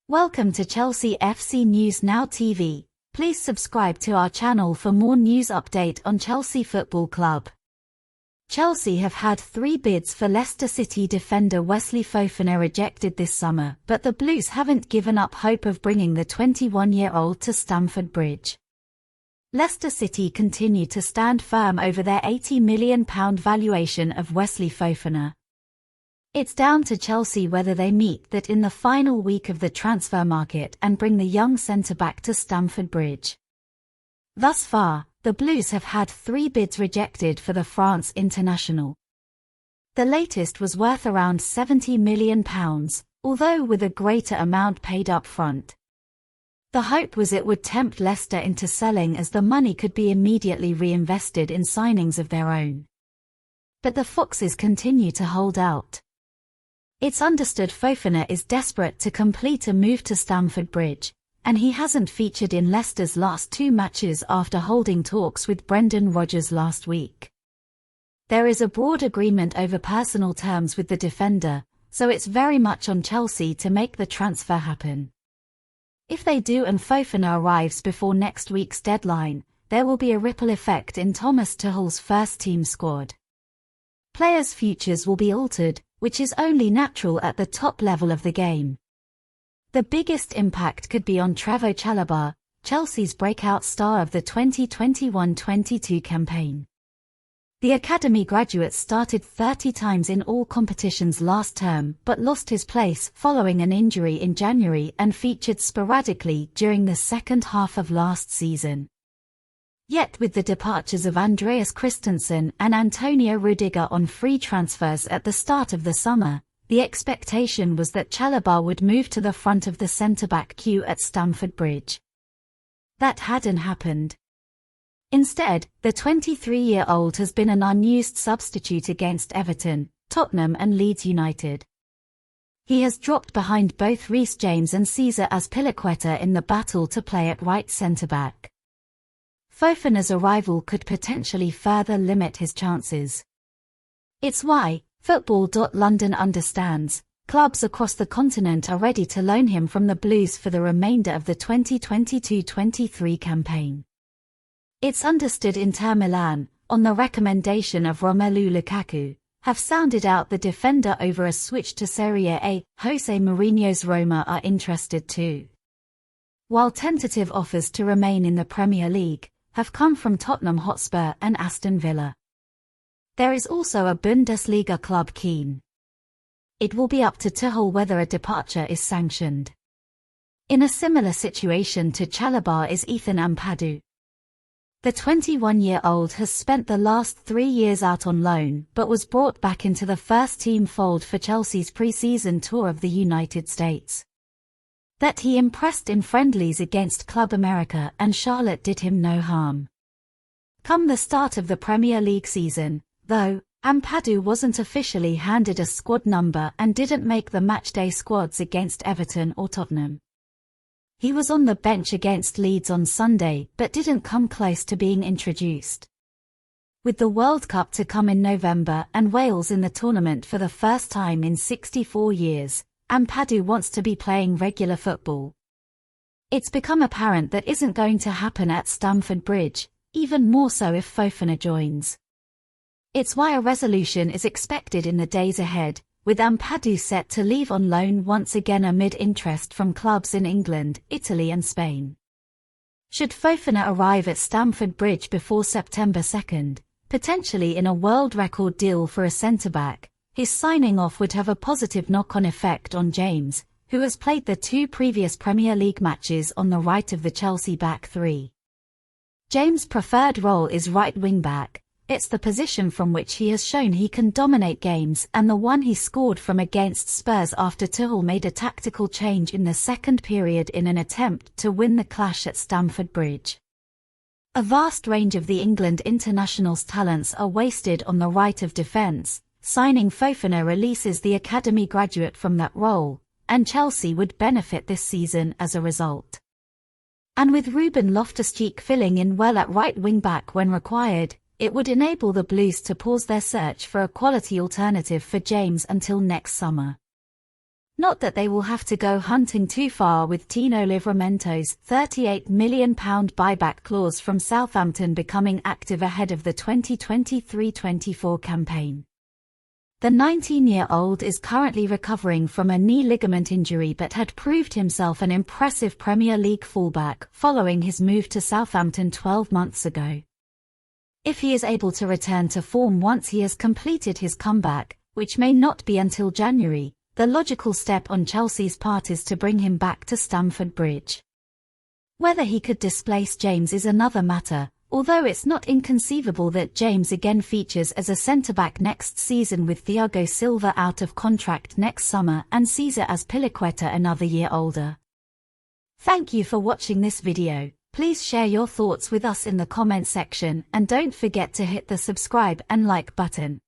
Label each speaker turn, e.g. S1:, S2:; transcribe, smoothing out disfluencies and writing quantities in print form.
S1: Welcome to Chelsea FC News Now TV. Please subscribe to our channel for more news update on Chelsea Football Club. Chelsea have had 3 bids for Leicester City defender Wesley Fofana rejected this summer, but the Blues haven't given up hope of bringing the 21-year-old to Stamford Bridge. Leicester City continue to stand firm over their £80 million valuation of Wesley Fofana. It's down to Chelsea whether they meet that in the final week of the transfer market and bring the young centre-back to Stamford Bridge. Thus far, the Blues have had 3 bids rejected for the France international. The latest was worth around £70 million, although with a greater amount paid up front. The hope was it would tempt Leicester into selling as the money could be immediately reinvested in signings of their own. But the Foxes continue to hold out. It's understood Fofana is desperate to complete a move to Stamford Bridge, and he hasn't featured in Leicester's last 2 matches after holding talks with Brendan Rodgers last week. There is a broad agreement over personal terms with the defender, so it's very much on Chelsea to make the transfer happen. If they do and Fofana arrives before next week's deadline, there will be a ripple effect in Thomas Tuchel's first-team squad. Players' futures will be altered, which is only natural at the top level of the game. The biggest impact could be on Trevoh Chalobah, Chelsea's breakout star of the 2021-22 campaign. The academy graduate started 30 times in all competitions last term but lost his place following an injury in January and featured sporadically during the second half of last season. Yet with the departures of Andreas Christensen and Antonio Rudiger on free transfers at the start of the summer, the expectation was that Chalobah would move to the front of the centre-back queue at Stamford Bridge. That hadn't happened. Instead, the 23-year-old has been an unused substitute against Everton, Tottenham and Leeds United. He has dropped behind both Reece James and Cesar Azpilicueta in the battle to play at right centre-back. Fofana's arrival could potentially further limit his chances. It's why Football.London understands clubs across the continent are ready to loan him from the Blues for the remainder of the 2022-23 campaign. It's understood Inter Milan, on the recommendation of Romelu Lukaku, have sounded out the defender over a switch to Serie A. Jose Mourinho's Roma are interested too. While tentative offers to remain in the Premier League have come from Tottenham Hotspur and Aston Villa. There is also a Bundesliga club keen. It will be up to Tuchel whether a departure is sanctioned. In a similar situation to Chalobah is Ethan Ampadu. The 21-year-old has spent the last 3 years out on loan but was brought back into the first-team fold for Chelsea's pre-season tour of the United States. That he impressed in friendlies against Club America and Charlotte did him no harm. Come the start of the Premier League season, though, Ampadu wasn't officially handed a squad number and didn't make the matchday squads against Everton or Tottenham. He was on the bench against Leeds on Sunday but didn't come close to being introduced. With the World Cup to come in November and Wales in the tournament for the first time in 64 years, Ampadu wants to be playing regular football. It's become apparent that isn't going to happen at Stamford Bridge, even more so if Fofana joins. It's why a resolution is expected in the days ahead, with Ampadu set to leave on loan once again amid interest from clubs in England, Italy and Spain. Should Fofana arrive at Stamford Bridge before September 2nd, potentially in a world record deal for a centre-back, his signing off would have a positive knock-on effect on James, who has played the 2 previous Premier League matches on the right of the Chelsea back 3. James' preferred role is right wing-back. It's the position from which he has shown he can dominate games and the one he scored from against Spurs after Tuchel made a tactical change in the second period in an attempt to win the clash at Stamford Bridge. A vast range of the England international's talents are wasted on the right of defence. Signing Fofana releases the academy graduate from that role, and Chelsea would benefit this season as a result. And with Ruben Loftus-Cheek filling in well at right wing-back when required, it would enable the Blues to pause their search for a quality alternative for James until next summer. Not that they will have to go hunting too far, with Tino Livramento's £38 million buyback clause from Southampton becoming active ahead of the 2023-24 campaign. The 19-year-old is currently recovering from a knee ligament injury but had proved himself an impressive Premier League fullback following his move to Southampton 12 months ago. If he is able to return to form once he has completed his comeback, which may not be until January, the logical step on Chelsea's part is to bring him back to Stamford Bridge. Whether he could displace James is another matter, although it's not inconceivable that James again features as a centre-back next season, with Thiago Silva out of contract next summer and Cesar Azpilicueta another year older. Thank you for watching this video. Please share your thoughts with us in the comment section and don't forget to hit the subscribe and like button.